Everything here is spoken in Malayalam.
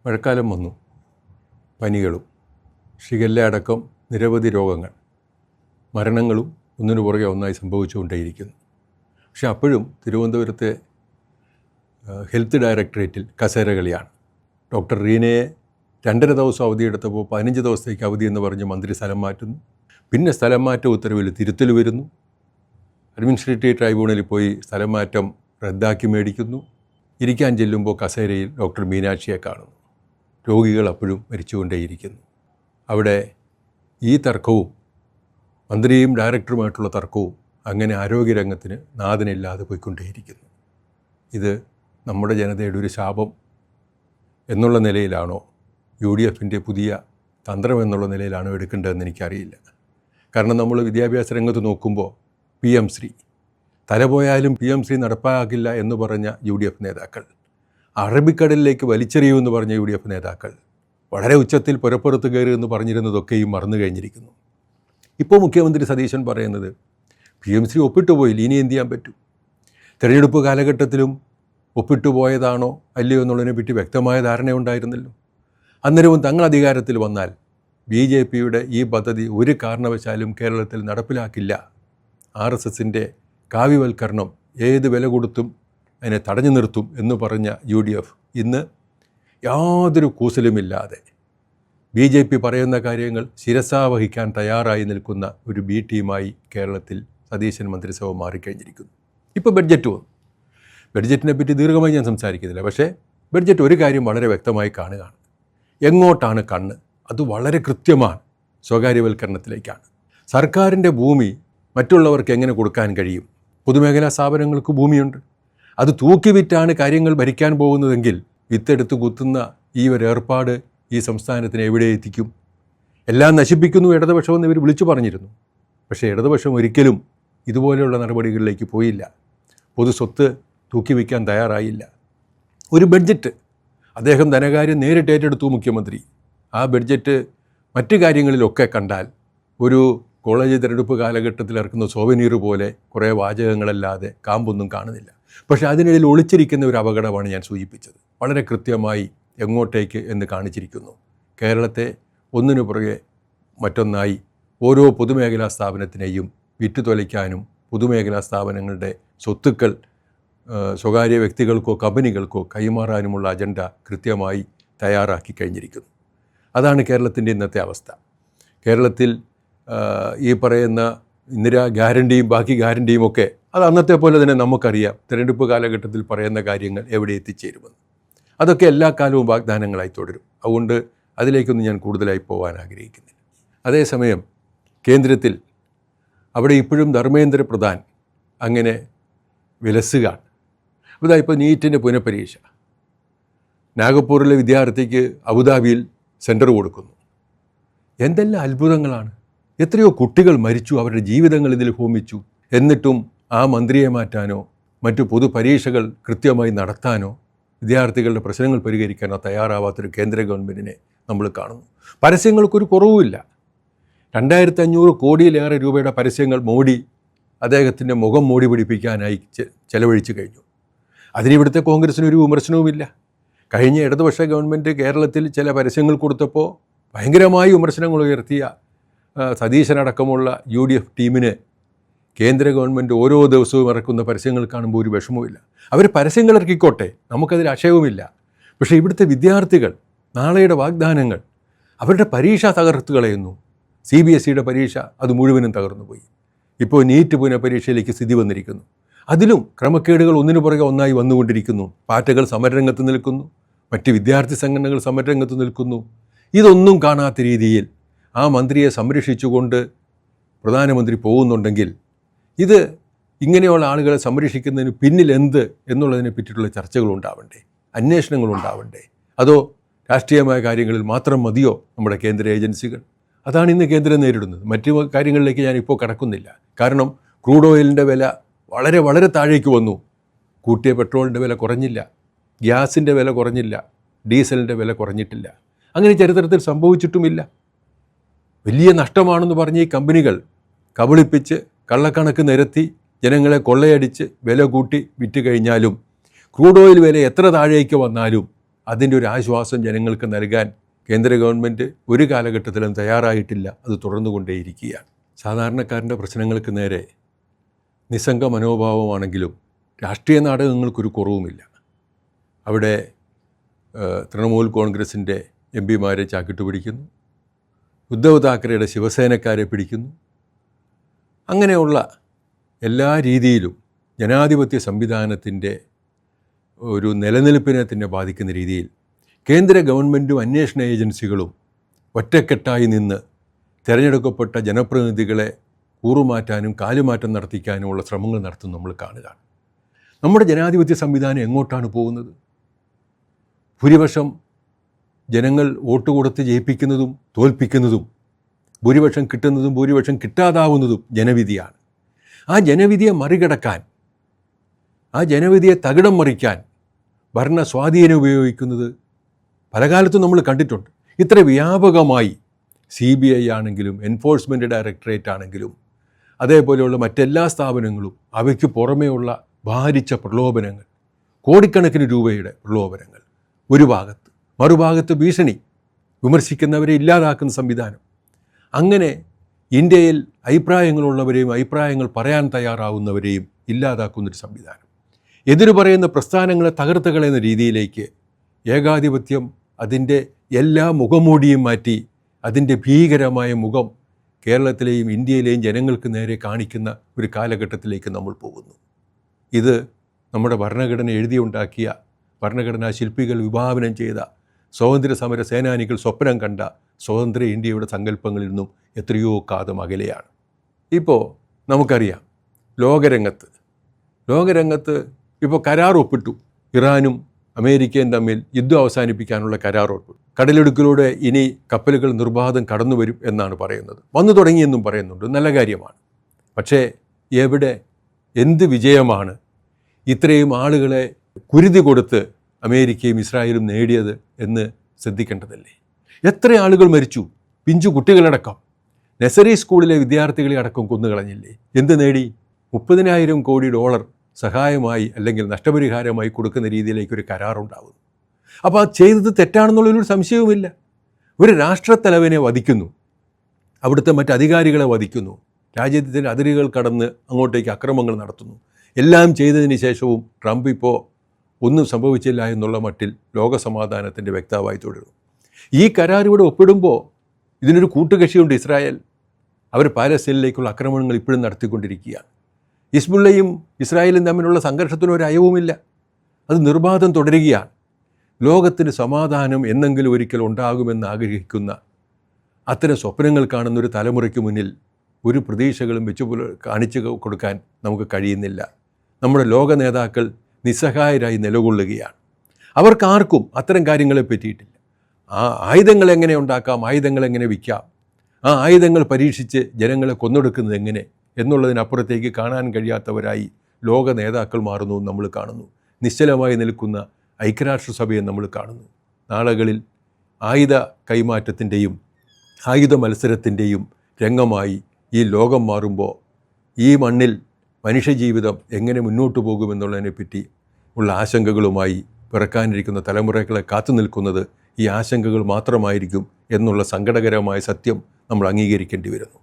മഴക്കാലം വന്നു. പനികളും ഷിഗല്ല അടക്കം നിരവധി രോഗങ്ങൾ, മരണങ്ങളും ഒന്നിനു പുറകെ ഒന്നായി സംഭവിച്ചുകൊണ്ടേയിരിക്കുന്നു. പക്ഷെ അപ്പോഴും തിരുവനന്തപുരത്തെ ഹെൽത്ത് ഡയറക്ടറേറ്റിൽ കസേരകളിയാണ്. ഡോക്ടർ റീനയെ 2.5 ദിവസം അവധിയെടുത്തപ്പോൾ 15 ദിവസത്തേക്ക് അവധി എന്ന് പറഞ്ഞ് മന്ത്രി സ്ഥലം മാറ്റുന്നു. പിന്നെ സ്ഥലം മാറ്റ ഉത്തരവിൽ തിരുത്തൽ വരുന്നു. അഡ്മിനിസ്ട്രേറ്റീവ് ട്രൈബ്യൂണലിൽ പോയി സ്ഥലം മാറ്റം റദ്ദാക്കി മേടിക്കുന്നു. ഇരിക്കാൻ ചെല്ലുമ്പോൾ കസേരയിൽ ഡോക്ടർ മീനാക്ഷിയെ കാണുന്നു. രോഗികൾ അപ്പോഴും മരിച്ചുകൊണ്ടേയിരിക്കുന്നു. അവിടെ ഈ തർക്കവും മന്ത്രിയും ഡയറക്ടറുമായിട്ടുള്ള തർക്കവും അങ്ങനെ ആരോഗ്യരംഗത്തിന് നാഥനില്ലാതെ പോയിക്കൊണ്ടേയിരിക്കുന്നു. ഇത് നമ്മുടെ ജനതയുടെ ഒരു ശാപം എന്നുള്ള നിലയിലാണോ, UDFൻ്റെ പുതിയ തന്ത്രം എന്നുള്ള നിലയിലാണോ എടുക്കേണ്ടതെന്ന് എനിക്കറിയില്ല. കാരണം നമ്മൾ വിദ്യാഭ്യാസ രംഗത്ത് നോക്കുമ്പോൾ PM ശ്രീ തലപോയാലും PM ശ്രീ നടപ്പാക്കില്ല എന്ന് പറഞ്ഞ UDF നേതാക്കൾ, അറബിക്കടലിലേക്ക് വലിച്ചെറിയുമെന്ന് പറഞ്ഞ UDF നേതാക്കൾ, വളരെ ഉച്ചത്തിൽ പുറപ്പുറത്ത് കയറി എന്ന് പറഞ്ഞിരുന്നതൊക്കെയും മറന്നു കഴിഞ്ഞിരിക്കുന്നു. ഇപ്പോൾ മുഖ്യമന്ത്രി സതീശൻ പറയുന്നത് PM ശ്രീ ഒപ്പിട്ടുപോയില്ല, ഇനി എന്ത് ചെയ്യാൻ പറ്റും? തിരഞ്ഞെടുപ്പ് കാലഘട്ടത്തിലും ഒപ്പിട്ടുപോയതാണോ അല്ലയോ എന്നുള്ളതിനെപ്പറ്റി വ്യക്തമായ ധാരണയുണ്ടായിരുന്നല്ലോ. അന്നേരവും തങ്ങൾ അധികാരത്തിൽ വന്നാൽ BJPയുടെ ഈ പദ്ധതി ഒരു കാരണവശാലും കേരളത്തിൽ നടപ്പിലാക്കില്ല, RSSൻ്റെ കാവ്യവൽക്കരണം ഏത് വില കൊടുത്തും അതിനെ തടഞ്ഞു നിർത്തും എന്ന് പറഞ്ഞ UDF ഇന്ന് യാതൊരു കൂസലുമില്ലാതെ BJP പറയുന്ന കാര്യങ്ങൾ ശിരസാവഹിക്കാൻ തയ്യാറായി നിൽക്കുന്ന ഒരു B ടീമായി കേരളത്തിൽ സതീശൻ മന്ത്രിസഭ മാറിക്കഴിഞ്ഞിരിക്കുന്നു. ഇപ്പോൾ ബഡ്ജറ്റ് വന്നു. ബഡ്ജറ്റിനെ പറ്റി ദീർഘമായി ഞാൻ സംസാരിക്കുന്നില്ല. പക്ഷേ ബഡ്ജറ്റ് ഒരു കാര്യം വളരെ വ്യക്തമായി കാണുകയാണ്. എങ്ങോട്ടാണ് കണ്ണ്? അത് വളരെ കൃത്യമാണ്, സ്വകാര്യവൽക്കരണത്തിലേക്കാണ്. സർക്കാരിൻ്റെ ഭൂമി മറ്റുള്ളവർക്ക് എങ്ങനെ കൊടുക്കാൻ കഴിയും? പൊതുമേഖലാ സ്ഥാപനങ്ങൾക്ക് ഭൂമിയുണ്ട്. അത് തൂക്കിവിറ്റാണ് കാര്യങ്ങൾ ഭരിക്കാൻ പോകുന്നതെങ്കിൽ വിത്തെടുത്ത് കുത്തുന്ന ഈ ഒരു ഏർപ്പാട് ഈ സംസ്ഥാനത്തിന് എവിടെ എത്തിക്കും? എല്ലാം നശിപ്പിക്കുന്നു ഇടതുപക്ഷമെന്ന് ഇവർ വിളിച്ചു പറഞ്ഞിരുന്നു. പക്ഷേ ഇടതുപക്ഷം ഒരിക്കലും ഇതുപോലെയുള്ള നടപടികളിലേക്ക് പോയില്ല. പൊതു സ്വത്ത് തൂക്കിവെക്കാൻ തയ്യാറായില്ല. ഒരു ബഡ്ജറ്റ് അദ്ദേഹം ധനകാര്യം നേരിട്ട് ഏറ്റെടുത്തു മുഖ്യമന്ത്രി. ആ ബഡ്ജറ്റ് മറ്റു കാര്യങ്ങളിലൊക്കെ കണ്ടാൽ ഒരു കോളേജ് തിരഞ്ഞെടുപ്പ് കാലഘട്ടത്തിൽ ഇറക്കുന്ന സോവനീർ പോലെ കുറേ വാചകങ്ങളല്ലാതെ കാമ്പൊന്നും കാണുന്നില്ല. പക്ഷേ അതിനിടയിൽ ഒളിച്ചിരിക്കുന്ന ഒരു അപകടമാണ് ഞാൻ സൂചിപ്പിച്ചത്. വളരെ കൃത്യമായി എങ്ങോട്ടേക്ക് എന്ന് കാണിച്ചിരിക്കുന്നു. കേരളത്തെ ഒന്നിനു പുറകെ മറ്റൊന്നായി ഓരോ പൊതുമേഖലാ സ്ഥാപനത്തിനെയും വിറ്റുതൊലയ്ക്കാനും പൊതുമേഖലാ സ്ഥാപനങ്ങളുടെ സ്വത്തുക്കൾ സ്വകാര്യ വ്യക്തികൾക്കോ കമ്പനികൾക്കോ കൈമാറാനുമുള്ള അജണ്ട കൃത്യമായി തയ്യാറാക്കി കഴിഞ്ഞിരിക്കുന്നു. അതാണ് കേരളത്തിൻ്റെ ഇന്നത്തെ അവസ്ഥ. കേരളത്തിൽ ഈ പറയുന്ന ഇന്ദിരാ ഗ്യാരണ്ടിയും ബാക്കി ഗ്യാരണ്ടിയും ഒക്കെ അത് അന്നത്തെ പോലെ തന്നെ നമുക്കറിയാം. തിരഞ്ഞെടുപ്പ് കാലഘട്ടത്തിൽ പറയുന്ന കാര്യങ്ങൾ എവിടെ എത്തിച്ചേരുമെന്ന് അതൊക്കെ എല്ലാ കാലവും വാഗ്ദാനങ്ങളായി തുടരും. അതുകൊണ്ട് അതിലേക്കൊന്നും ഞാൻ കൂടുതലായി പോകാൻ ആഗ്രഹിക്കുന്നില്ല. അതേസമയം കേന്ദ്രത്തിൽ അവിടെ ഇപ്പോഴും ധർമ്മേന്ദ്ര പ്രധാൻ അങ്ങനെ വിലസുകയാണ്. ഇപ്പോൾ നീറ്റിൻ്റെ പുനഃപരീക്ഷ, നാഗപ്പൂരിലെ വിദ്യാർത്ഥിക്ക് അബുദാബിയിൽ സെൻറ്റർ കൊടുക്കുന്നു. എന്തെല്ലാം അത്ഭുതങ്ങളാണ്! എത്രയോ കുട്ടികൾ മരിച്ചു, അവരുടെ ജീവിതങ്ങൾ ഇതിൽ ഹോമിച്ചു. എന്നിട്ടും ആ മന്ത്രിയെ മാറ്റാനോ മറ്റു പൊതുപരീക്ഷകൾ കൃത്യമായി നടത്താനോ വിദ്യാർത്ഥികളുടെ പ്രശ്നങ്ങൾ പരിഹരിക്കാനോ തയ്യാറാവാത്തൊരു കേന്ദ്ര ഗവൺമെൻറ്റിനെ നമ്മൾ കാണുന്നു. പരസ്യങ്ങൾക്കൊരു കുറവുമില്ല. 2500 കോടിയിലേറെ രൂപയുടെ പരസ്യങ്ങൾ മോഡി അദ്ദേഹത്തിൻ്റെ മുഖം മോടി പിടിപ്പിക്കാനായി ചെലവഴിച്ചു കഴിഞ്ഞു. അതിനിവിടുത്തെ കോൺഗ്രസിനൊരു വിമർശനവുമില്ല. കഴിഞ്ഞ ഇടതുപക്ഷ ഗവൺമെൻറ് കേരളത്തിൽ ചില പരസ്യങ്ങൾ കൊടുത്തപ്പോൾ ഭയങ്കരമായി വിമർശനങ്ങൾ ഉയർത്തിയ സതീശനടക്കമുള്ള UDF ടീമിന് കേന്ദ്ര ഗവൺമെൻറ് ഓരോ ദിവസവും ഇറക്കുന്ന പരസ്യങ്ങൾ കാണുമ്പോൾ ഒരു വിഷമവുമില്ല. അവർ പരസ്യങ്ങൾ ഇറക്കിക്കോട്ടെ, നമുക്കതിൽ ആക്ഷേപമില്ല. പക്ഷേ ഇവിടുത്തെ വിദ്യാർത്ഥികൾ, നാളെയുടെ വാഗ്ദാനങ്ങൾ, അവരുടെ പരീക്ഷ തകർത്ത് കളയുന്നു. CBSEയുടെ പരീക്ഷ അത് മുഴുവനും തകർന്നു പോയി. ഇപ്പോൾ നീറ്റ് പുനഃപരീക്ഷയിലേക്ക് സ്ഥിതി വന്നിരിക്കുന്നു. അതിലും ക്രമക്കേടുകൾ ഒന്നിനു പുറകെ ഒന്നായി വന്നുകൊണ്ടിരിക്കുന്നു. പാർട്ടികൾ സമരരംഗത്ത് നിൽക്കുന്നു, മറ്റ് വിദ്യാർത്ഥി സംഘടനകൾ സമരരംഗത്ത് നിൽക്കുന്നു. ഇതൊന്നും കാണാത്ത രീതിയിൽ ആ മന്ത്രിയെ സംരക്ഷിച്ചുകൊണ്ട് പ്രധാനമന്ത്രി പോകുന്നുണ്ടെങ്കിൽ ഇത് ഇങ്ങനെയുള്ള ആളുകളെ സംരക്ഷിക്കുന്നതിന് പിന്നിൽ എന്ത് എന്നുള്ളതിനെ പറ്റിയിട്ടുള്ള ചർച്ചകളുണ്ടാവണ്ടേ, അന്വേഷണങ്ങളുണ്ടാവണ്ടേ? അതോ രാഷ്ട്രീയമായ കാര്യങ്ങളിൽ മാത്രം മതിയോ നമ്മുടെ കേന്ദ്ര ഏജൻസികൾ? അതാണ് ഇന്ന് കേന്ദ്രം നേരിടുന്നത്. മറ്റു കാര്യങ്ങളിലേക്ക് ഞാനിപ്പോൾ കടക്കുന്നില്ല. കാരണം ക്രൂഡ് ഓയിലിൻ്റെ വില വളരെ വളരെ താഴേക്ക് വന്നു. കൂട്ടിയ പെട്രോളിൻ്റെ വില കുറഞ്ഞില്ല, ഗ്യാസിൻ്റെ വില കുറഞ്ഞില്ല, ഡീസലിൻ്റെ വില കുറഞ്ഞിട്ടില്ല. അങ്ങനെ ചരിത്രത്തിൽ സംഭവിച്ചിട്ടുമില്ല. വലിയ നഷ്ടമാണെന്ന് പറഞ്ഞ് ഈ കമ്പനികൾ കബളിപ്പിച്ച് കള്ളക്കണക്ക് നിരത്തി ജനങ്ങളെ കൊള്ളയടിച്ച് വില കൂട്ടി വിറ്റ് കഴിഞ്ഞാലും ക്രൂഡ് ഓയിൽ വില എത്ര താഴേക്ക് വന്നാലും അതിൻ്റെ ഒരു ആശ്വാസം ജനങ്ങൾക്ക് നൽകാൻ കേന്ദ്ര ഗവൺമെൻറ് ഒരു കാലഘട്ടത്തിലും തയ്യാറായിട്ടില്ല. അത് തുടർന്നുകൊണ്ടേയിരിക്കുകയാണ്. സാധാരണക്കാരൻ്റെ പ്രശ്നങ്ങൾക്ക് നേരെ നിസ്സംഗ മനോഭാവമാണെങ്കിലും രാഷ്ട്രീയ നാടകങ്ങൾക്കൊരു കുറവുമില്ല. അവിടെ തൃണമൂൽ കോൺഗ്രസിൻ്റെ എംപിമാരെ ചാക്കിട്ട് പിടിക്കുന്നു, ഉദ്ധവ് താക്കറെയുടെ ശിവസേനക്കാരെ പിടിക്കുന്നു. അങ്ങനെയുള്ള എല്ലാ രീതിയിലും ജനാധിപത്യ സംവിധാനത്തിൻ്റെ ഒരു നിലനിൽപ്പിനെ തന്നെ ബാധിക്കുന്ന രീതിയിൽ കേന്ദ്ര ഗവൺമെൻറ്റും അന്വേഷണ ഏജൻസികളും ഒറ്റക്കെട്ടായി നിന്ന് തിരഞ്ഞെടുക്കപ്പെട്ട ജനപ്രതിനിധികളെ കൂറുമാറ്റാനും കാലുമാറ്റം നടത്തിക്കാനുമുള്ള ശ്രമങ്ങൾ നടത്തും നമ്മൾ കാണുക. നമ്മുടെ ജനാധിപത്യ സംവിധാനം എങ്ങോട്ടാണ് പോകുന്നത്? ഭൂരിപക്ഷം ജനങ്ങൾ വോട്ട് കൊടുത്ത് ജയിപ്പിക്കുന്നതും തോൽപ്പിക്കുന്നതും, ഭൂരിപക്ഷം കിട്ടുന്നതും ഭൂരിപക്ഷം കിട്ടാതാവുന്നതും ജനവിധിയാണ്. ആ ജനവിധിയെ മറികടക്കാൻ, ആ ജനവിധിയെ തകിടം മറിക്കാൻ ഭരണ സ്വാധീനം ഉപയോഗിക്കുന്നത് പല കാലത്തും നമ്മൾ കണ്ടിട്ടുണ്ട്. ഇത്ര വ്യാപകമായി CBI ആണെങ്കിലും എൻഫോഴ്സ്മെൻറ്റ് ഡയറക്ടറേറ്റ് ആണെങ്കിലും അതേപോലെയുള്ള മറ്റെല്ലാ സ്ഥാപനങ്ങളും അവയ്ക്ക് പുറമേയുള്ള ഭാരിച്ച പ്രലോഭനങ്ങൾ, കോടിക്കണക്കിന് രൂപയുടെ പ്രലോഭനങ്ങൾ ഒരു ഭാഗത്ത്, മറുഭാഗത്ത് ഭീഷണി, വിമർശിക്കുന്നവരെ ഇല്ലാതാക്കുന്ന സംവിധാനം. അങ്ങനെ ഇന്ത്യയിൽ അഭിപ്രായങ്ങളുള്ളവരെയും അഭിപ്രായങ്ങൾ പറയാൻ തയ്യാറാവുന്നവരെയും ഇല്ലാതാക്കുന്നൊരു സംവിധാനം. എതിരു പറയുന്ന പ്രസ്ഥാനങ്ങളെ തകർത്ത് കളയുന്ന രീതിയിലേക്ക് ഏകാധിപത്യം അതിൻ്റെ എല്ലാ മുഖംമൂടിയും മാറ്റി അതിൻ്റെ ഭീകരമായ മുഖം കേരളത്തിലെയും ഇന്ത്യയിലെയും ജനങ്ങൾക്ക് നേരെ കാണിക്കുന്ന ഒരു കാലഘട്ടത്തിലേക്ക് നമ്മൾ പോകുന്നു. ഇത് നമ്മുടെ ഭരണഘടന എഴുതിയുണ്ടാക്കിയ, ഭരണഘടനാ ശില്പികൾ വിഭാവനം ചെയ്ത, സ്വാതന്ത്ര്യ സമര സേനാനികൾ സ്വപ്നം കണ്ട സ്വതന്ത്ര ഇന്ത്യയുടെ സങ്കല്പങ്ങളിൽ നിന്നും എത്രയോ കാതം അകലെയാണ്. ഇപ്പോൾ നമുക്കറിയാം, ലോകരംഗത്ത് ഇപ്പോൾ കരാർ ഒപ്പിട്ടു. ഇറാനും അമേരിക്കയും തമ്മിൽ യുദ്ധം അവസാനിപ്പിക്കാനുള്ള കരാർ ഒപ്പിട്ടു. കടലിടുക്കിലൂടെ ഇനി കപ്പലുകൾ നിർബാധം കടന്നു വരും എന്നാണ് പറയുന്നത്. വന്നു തുടങ്ങിയെന്നും പറയുന്നുണ്ട്. നല്ല കാര്യമാണ്. പക്ഷേ എവിടെ, എന്ത് വിജയമാണ് ഇത്രയും ആളുകളെ കുരുതി കൊടുത്ത് അമേരിക്കയും ഇസ്രായേലും നേടിയത് എന്ന് ശ്രദ്ധിക്കേണ്ടതല്ലേ? എത്ര ആളുകൾ മരിച്ചു, പിഞ്ചു കുട്ടികളടക്കം. നഴ്സറി സ്കൂളിലെ വിദ്യാർത്ഥികളെ അടക്കം കൊന്നുകളഞ്ഞില്ലേ? എന്ത് നേടി? $30,000 കോടി സഹായമായി അല്ലെങ്കിൽ നഷ്ടപരിഹാരമായി കൊടുക്കുന്ന രീതിയിലേക്കൊരു കരാറുണ്ടാകുന്നു. അപ്പോൾ അത് ചെയ്തത് തെറ്റാണെന്നുള്ളൊരു സംശയവുമില്ല. ഒരു രാഷ്ട്രത്തലവനെ വധിക്കുന്നു, അവിടുത്തെ മറ്റധികാരികളെ വധിക്കുന്നു, രാജ്യത്തിൻ്റെ അതിരുകൾ കടന്ന് അങ്ങോട്ടേക്ക് അക്രമങ്ങൾ നടത്തുന്നു. എല്ലാം ചെയ്തതിന് ശേഷവും ട്രംപ് ഇപ്പോൾ ഒന്നും സംഭവിച്ചില്ല എന്നുള്ള മട്ടിൽ ലോകസമാധാനത്തിൻ്റെ വ്യക്താവായി തുടരുന്നു. ഈ കരാർ ഇവിടെ ഒപ്പിടുമ്പോൾ ഇതിനൊരു കൂട്ടുകക്ഷിയുണ്ട്, ഇസ്രായേൽ. അവർ പാലസ്തീനിലേക്കുള്ള ആക്രമണങ്ങൾ ഇപ്പോഴും നടത്തിക്കൊണ്ടിരിക്കുകയാണ്. ഹിസ്ബുള്ളയും ഇസ്രായേലും തമ്മിലുള്ള സംഘർഷത്തിനൊരു അയവുമില്ല, അത് നിർബാധം തുടരുകയാണ്. ലോകത്തിന് സമാധാനം എന്നെങ്കിലും ഒരിക്കൽ ഉണ്ടാകുമെന്ന് ആഗ്രഹിക്കുന്ന അത്തരം സ്വപ്നങ്ങൾ കാണുന്ന ഒരു തലമുറയ്ക്ക് മുന്നിൽ ഒരു പ്രതീക്ഷകളും കാണിച്ചു കൊടുക്കാൻ നമുക്ക് കഴിയുന്നില്ല. നമ്മുടെ ലോക നേതാക്കൾ നിസ്സഹായരായി നിലകൊള്ളുകയാണ്. അവർക്കാർക്കും അത്തരം കാര്യങ്ങളെ പറ്റിയിട്ടില്ല. ആ ആയുധങ്ങൾ എങ്ങനെ ഉണ്ടാക്കാം, ആയുധങ്ങൾ എങ്ങനെ വിൽക്കാം, ആ ആയുധങ്ങൾ പരീക്ഷിച്ച് ജനങ്ങളെ കൊന്നൊടുക്കുന്നത് എങ്ങനെ എന്നുള്ളതിനപ്പുറത്തേക്ക് കാണാൻ കഴിയാത്തവരായി ലോക നേതാക്കൾ മാറുന്നു നമ്മൾ കാണുന്നു. നിശ്ചലമായി നിൽക്കുന്ന ഐക്യരാഷ്ട്രസഭയെ നമ്മൾ കാണുന്നു. നാളുകളിൽ ആയുധ കൈമാറ്റത്തിൻ്റെയും ആയുധ മത്സരത്തിൻ്റെയും രംഗമായി ഈ ലോകം മാറുമ്പോൾ ഈ മണ്ണിൽ മനുഷ്യജീവിതം എങ്ങനെ മുന്നോട്ട് പോകുമെന്നുള്ളതിനെപ്പറ്റി ഉള്ള ആശങ്കകളുമായി പിറക്കാനിരിക്കുന്ന തലമുറകളെ കാത്തു നിൽക്കുന്നത് ഈ ആശങ്കകൾ മാത്രമായിരിക്കും എന്നുള്ള സങ്കടകരമായ സത്യം നമ്മൾ അംഗീകരിക്കേണ്ടി വരുന്നു.